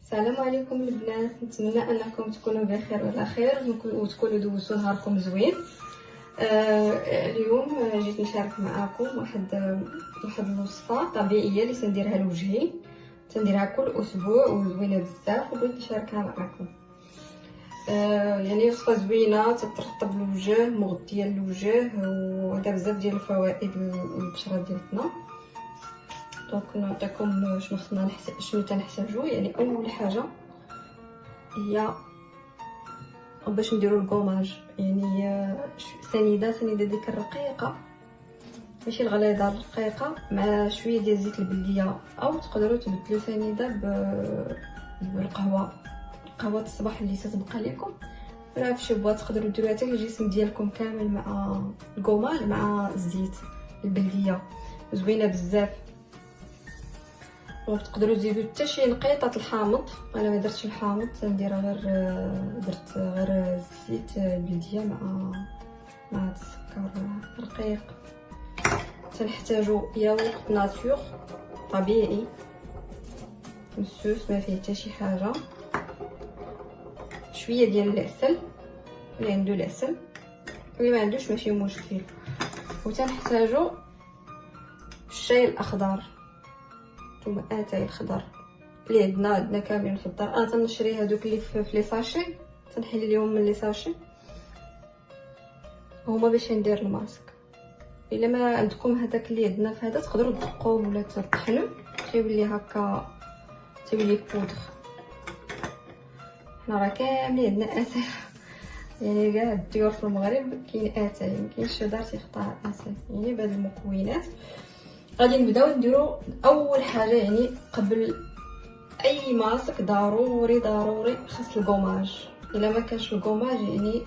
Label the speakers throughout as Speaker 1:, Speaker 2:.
Speaker 1: السلام عليكم البنات، نتمنى انكم تكونوا بخير وعلى خير وتكونوا دوزتوا نهاركم زوين. اليوم جيت نشارك معكم واحد الوصفه طبيعيه اللي تنديرها لوجهي، تنديرها كل اسبوع وزوينه بزاف وبغيت نشاركها معكم. يعني وصفه زوينه تترطب الوجه، مغذيه للوجه وعندها بزاف ديال الفوائد للبشره ديالنا. دونك نعطيكم شنو تنحتاجو. يعني اول حاجه هي باش نديرو الكوماج، يعني سنيده ديك الرقيقه، ماشي الغليظه، الرقيقه، مع شويه ديال زيت البلديه، او تقدروا تبدلوا سنيده بالقهوه الصباح اللي تتبقى لكم، ولا في شي بواط تقدروا ديروها حتى الجسم ديالكم كامل مع الكوماج مع الزيت البلديه، زوينه بزاف. وتقدروا تزيدوا حتى شي نقيطه الحامض. انا ما درتش الحامض، تنديرها درت غير الزيت البلديه مع السكر رقيق. تنحتاجوا ياغورت ناتور طبيعي مسوس، ما فيه حتى شي حاجه، شويه ديال العسل اللي عنده العسل، واللي ما عندوش ماشي مشكل. وتنحتاجوا الشاي الاخضر ثم اتاي الخضر اللي عندنا كاملين في الدار. انا تنشري هذوك اللي في لي ساشي، تنحل ليهم من لي ساشي هما باش ندير الماسك. الا ما عندكم هذاك اللي عندنا في هذا تقدروا تدقوه ولا تطحنوا، تيولي هكا، تيولي بودر. حنا راه كاملين عندنا اتاي، يعني كاع الديور في المغرب كاين اتاي، مكاينش شي دار تيختار اتاي. يعني بهاد المكونات غادي نبداو نديرو. اول حاجه يعني قبل اي ماسك ضروري خاص الكوماج. الا ما كانش الكوماج يعني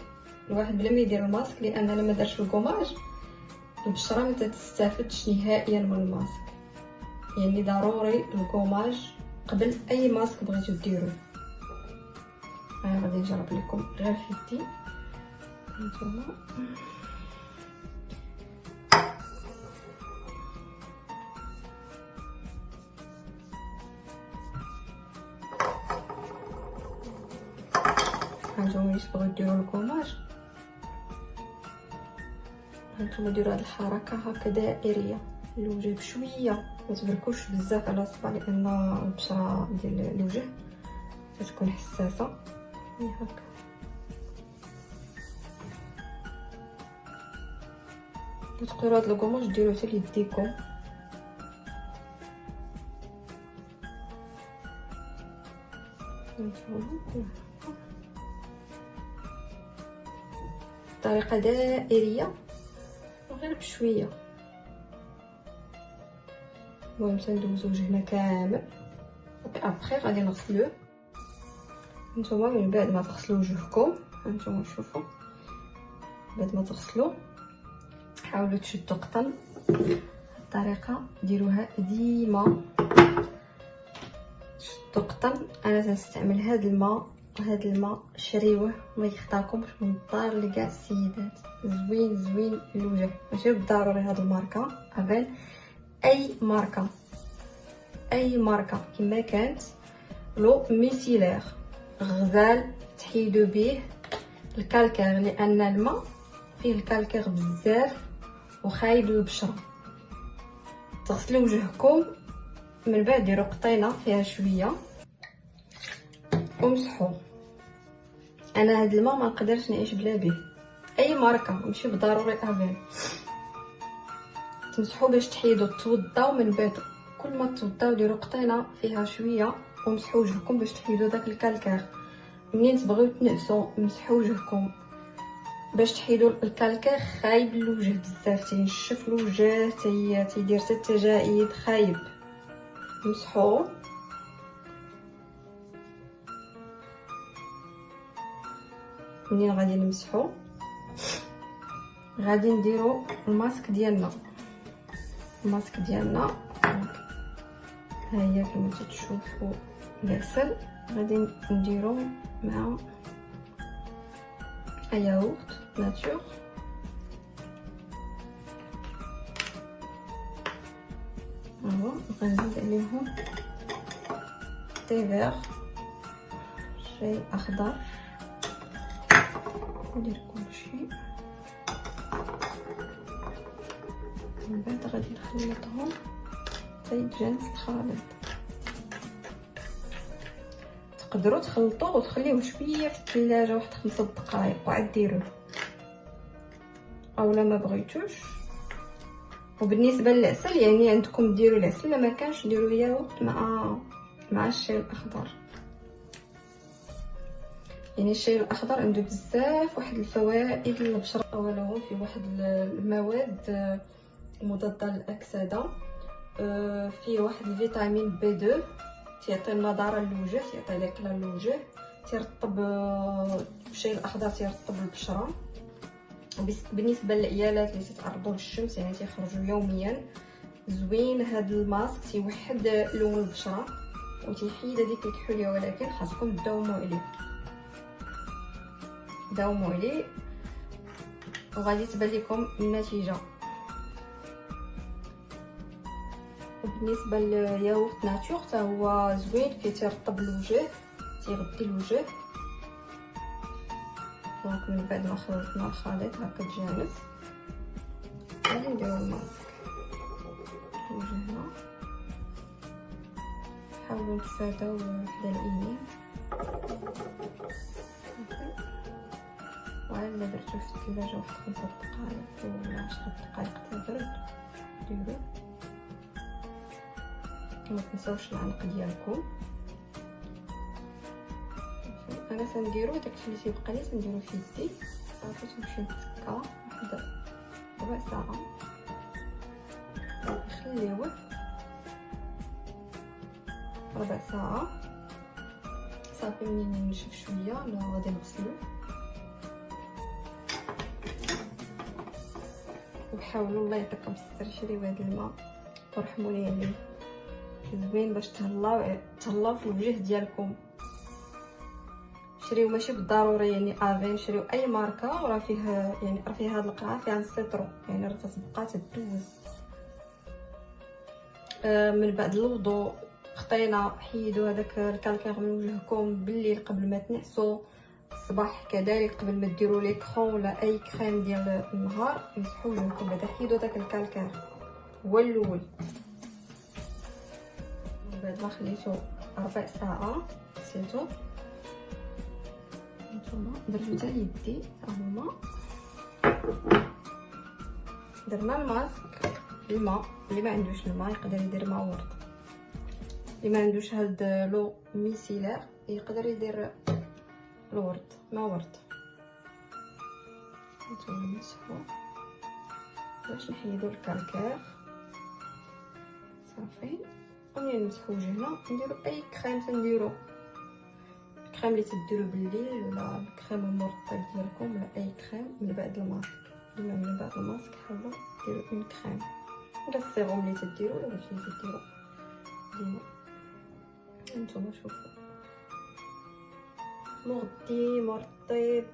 Speaker 1: الواحد بلا ما يدير الماسك، لان لما دارش الكوماج البشره ما تستافدش نهائيا من الماسك. يعني ضروري الكوماج قبل اي ماسك بغيتو ديروه. غادي نجرب لكم غير في يدي هانتوما. هانتوما ملي تبغيو ديروا الكوماج، هانتوما ديروا هاد الحركه هكا دائريه للوجه بشويه، ما تبركوش بزاف على الصبع لان البشره ديال الوجه تكون حساسه. هكا تقدروا هاد الكوماج ديروه حتى ليديكم. طريقه دائريه وغير بشويه. المهم تندوزو وجهنا كامل، ابخي غادي نغسلوه. نتوما من بعد ما تغسلوا وجهكم، هانتوما شوفوا، بعد ما تغسلوا حاولوا تشدوا قطن. الطريقه ديروها ديما، شدوا قطن. انا تنستعمل هذا الماء شريوه، ما يخطاكمش، من الدار لكاع السيدات، زوين للوجه. ماشي بالضروري هاد الماركه، غير اي ماركه كما كانت. لو ميسيلير غزال تحيدوا به الكالكير، لان الماء فيه الكالكير بزاف وخايب للبشره. تغسلوا وجهكم من بعد ديروا قطينه فيها شويه ومسحوا. انا هاد الماء ما نقدرش نعيش بلا به، اي ماركه ماشي بضروري افين. تمسحوا باش تحيدوا، توضاو من بعد كل ما توضاو ديروا قطينه فيها شويه ومسحوا وجهكم باش تحيدوا داك الكالكير. منين تبغيو تنعسوا مسحوا وجهكم باش تحيدوا الكالكير، خايب للوجه بزاف، تينشف الوجه، تيدير حتى التجاعيد، خايب. مسحوا. منين غادي نمسحوا غادي نديروا الماسك ديالنا. ها هي كما تشوفوا العسل غادي نديرو مع ياغورت ناتور. غنزيد عليهم تي فيغ شاي اخضر، ندير كلشي من بعد غادي نخلطهم حتى يتجانس الخليط. تقدروا تخلطوه وتخليوه شويه في الثلاجه واحد 5 دقائق وعاد ديروه، اولا ما بغيتوش. وبالنسبه للعسل يعني عندكم ديروا العسل، لا ما كانش ديروا ياغورت مع الشاي الاخضر. يعني الشاي الاخضر عنده بزاف واحد الفوائد للبشره، اولا هو فيه واحد المواد مضاده للاكسده، فيه واحد الفيتامين B2 تيعطي النضاره للوجه، تيعطي الاكله للوجه، تيرطب. الشاي الاخضر تيرطب البشره. بالنسبه للعيالات اللي تتعرضوا للشمس يعني تيخرجوا يوميا، زوين هاد الماسك، تيوحد لون البشره وتيحيد هذيك الكحوليه، ولكن خاصكم داوموا عليه وغادي تبان لكم النتيجه. وبالنسبه للياغورت ناتور حتى هو زوين، فيه تيرطب الوجه، تيغذي الوجه. دونك من بعد ما خلطنا الخليط هكا تجانس، غادي نديرو الماسك لوجهنا. حاولوا تفاداو حدا الايدين، وعلى درتو في الثلاجه واحد 5 دقائق ولا 10 دقائق تبرد ديروه. ما تنساوش العنق ديالكم. انا سنديرو داكشي اللي تيبقى لي سنديرو في يدي صافي. تمشي نتسكا واحد ربع ساعه، نخليوه ربع ساعه صافي. منين ينشف شويه غادي نغسلوه، وحاولوا الله يعطيكم الستر شريو هذا الماء ورحموني عليه، زوين باش تهلاو في الوجه ديالكم. شريو ماشي بالضروري يعني افين، شريو اي ماركه، وراه فيه يعني راه فيه هاد القرعه فيها السيترو، يعني راه تتبقى تدوز. من بعد الوضوء خطينا حيدوا هذاك الكالكير من وجهكم بالليل قبل ما تنعسوا، الصباح كذلك قبل ما ديروا لي كرون ولا اي كريم ديال النهار مسحوا وجهكم. بعدا حيدوا داك الكالكير هو الاول. بعد ما خليتو ربع ساعه غسلتو، نتوما درتو حتى ليدي ها هما. درنا الماسك الماء، اللي ما عندوش الماء يقدر يدير ماء ورد، اللي ما عندوش هاد لو ميسيلير يقدر يدير الورد ماء ورد. نتوما نمسحو باش نحيدو الكالكير صافي. ومنين نمسحو وجهنا نديرو اي كريم تنديرو، الكريم اللي تديرو بالليل ولا الكريم المرطب ديالكم ولا اي كريم. من بعد الماسك ديما من بعد الماسك حاولوا ديروا اون كريم ولا السيروم اللي تديرو ولا داكشي اللي تديرو ديما. نتوما شوفوا مغذي مرطب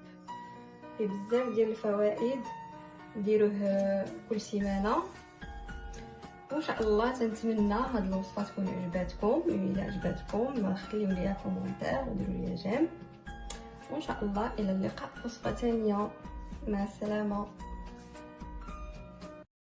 Speaker 1: فيه بزاف ديال الفوائد، ديروه كل سيمانه. وان شاء الله تنتمنى هاد الوصفه تكون عجباتكم. الا عجباتكم خليو ليا كومونتير وديروا لي جيم، وان شاء الله الى اللقاء في وصفه ثانيه. مع السلامه.